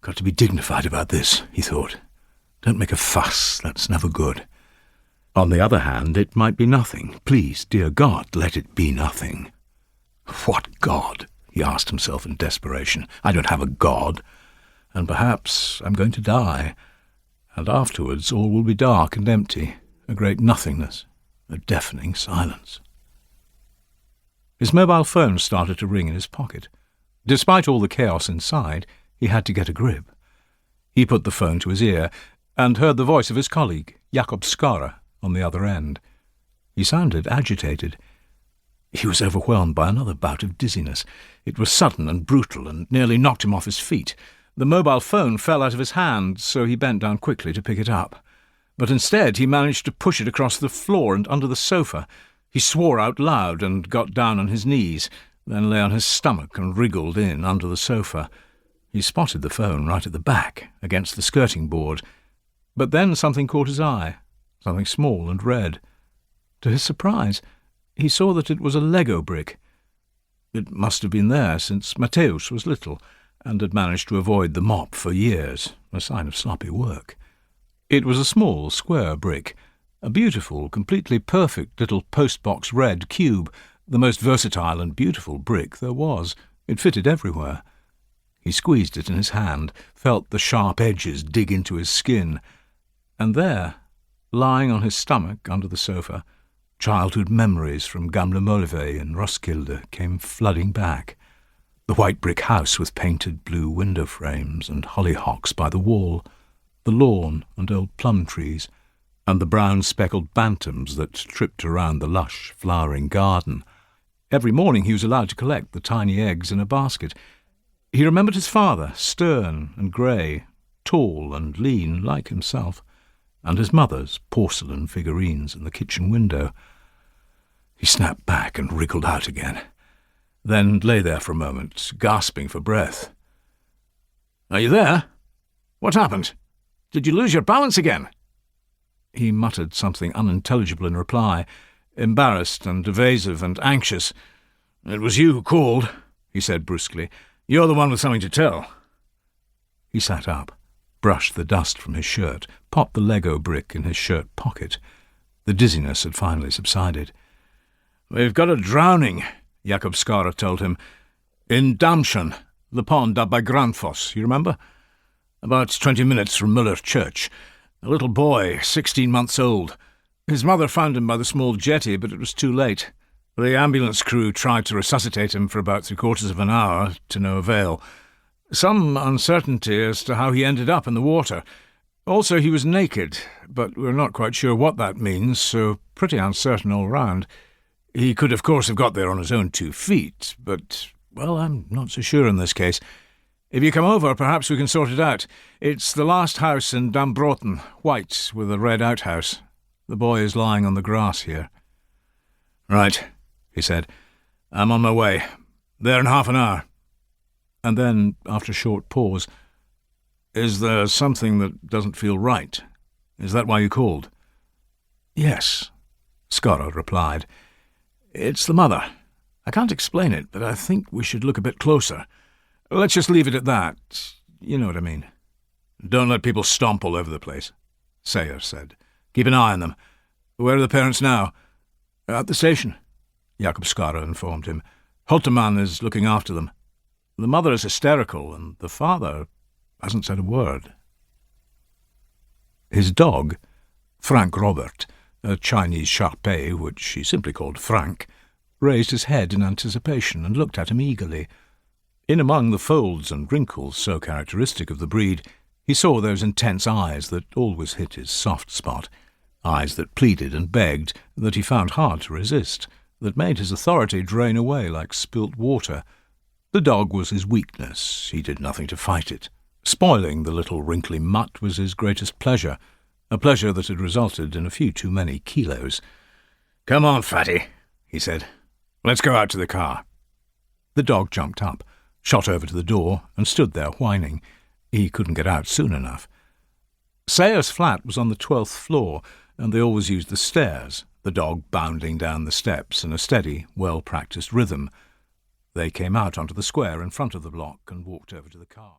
Got to be dignified about this, he thought. Don't make a fuss, that's never good. On the other hand, it might be nothing. Please, dear God, let it be nothing. What God? He asked himself in desperation. I don't have a God, and perhaps I'm going to die, and afterwards all will be dark and empty, a great nothingness, a deafening silence. His mobile phone started to ring in his pocket. Despite all the chaos inside, he had to get a grip. He put the phone to his ear and heard the voice of his colleague, Jakob Skara, on the other end. He sounded agitated. He was overwhelmed by another bout of dizziness. It was sudden and brutal and nearly knocked him off his feet. The mobile phone fell out of his hand, so he bent down quickly to pick it up. But instead he managed to push it across the floor and under the sofa. He swore out loud and got down on his knees, then lay on his stomach and wriggled in under the sofa. He spotted the phone right at the back, against the skirting board. But then something caught his eye, something small and red. To his surprise, he saw that it was a Lego brick. It must have been there since Mateusz was little, and had managed to avoid the mop for years, a sign of sloppy work. It was a small, square brick, a beautiful, completely perfect little postbox red cube, the most versatile and beautiful brick there was. It fitted everywhere. He squeezed it in his hand, felt the sharp edges dig into his skin, and there, lying on his stomach under the sofa, childhood memories from Gamle Mølleveien in Roskilde came flooding back. The white brick house with painted blue window frames and hollyhocks by the wall, the lawn and old plum trees, and the brown speckled bantams that tripped around the lush, flowering garden. Every morning he was allowed to collect the tiny eggs in a basket. He remembered his father, stern and grey, tall and lean like himself, and his mother's porcelain figurines in the kitchen window. He snapped back and wriggled out again, then lay there for a moment, gasping for breath. "Are you there? What happened? Did you lose your balance again?" He muttered something unintelligible in reply, embarrassed and evasive and anxious. "It was you who called," he said brusquely. "You're the one with something to tell." He sat up, brushed the dust from his shirt, popped the Lego brick in his shirt pocket. The dizziness had finally subsided. "We've got a drowning," Jakob Skara told him. "In Damsjön, the pond up by Grandfoss, you remember? About 20 minutes from Müller Church. A little boy, 16 months old. His mother found him by the small jetty, but it was too late. The ambulance crew tried to resuscitate him for about 3/4 of an hour, to no avail. Some uncertainty as to how he ended up in the water. Also, he was naked, but we're not quite sure what that means, so pretty uncertain all round. He could, of course, have got there on his own 2 feet, but, well, I'm not so sure in this case. If you come over, perhaps we can sort it out. It's the last house in Dambrotten, white, with a red outhouse. The boy is lying on the grass here." "Right," he said. "I'm on my way. There in half an hour." And then, after a short pause, "Is there something that doesn't feel right? Is that why you called?" "Yes," Skara replied. "It's the mother. I can't explain it, but I think we should look a bit closer. Let's just leave it at that. You know what I mean." "Don't let people stomp all over the place," Sejer said. "Keep an eye on them. Where are the parents now?" "At the station," Jakob Skara informed him. "Hulteman is looking after them. The mother is hysterical, and the father hasn't said a word." His dog, Frank Robert, a Chinese Shar-Pei, which he simply called Frank, raised his head in anticipation and looked at him eagerly. In among the folds and wrinkles so characteristic of the breed, he saw those intense eyes that always hit his soft spot, eyes that pleaded and begged, that he found hard to resist, that made his authority drain away like spilt water. The dog was his weakness. He did nothing to fight it. Spoiling the little wrinkly mutt was his greatest pleasure, a pleasure that had resulted in a few too many kilos. "Come on, fatty," he said. "Let's go out to the car." The dog jumped up, shot over to the door, and stood there whining. He couldn't get out soon enough. Sejer's flat was on the 12th floor, and they always used the stairs, the dog bounding down the steps in a steady, well-practised rhythm. They came out onto the square in front of the block and walked over to the car.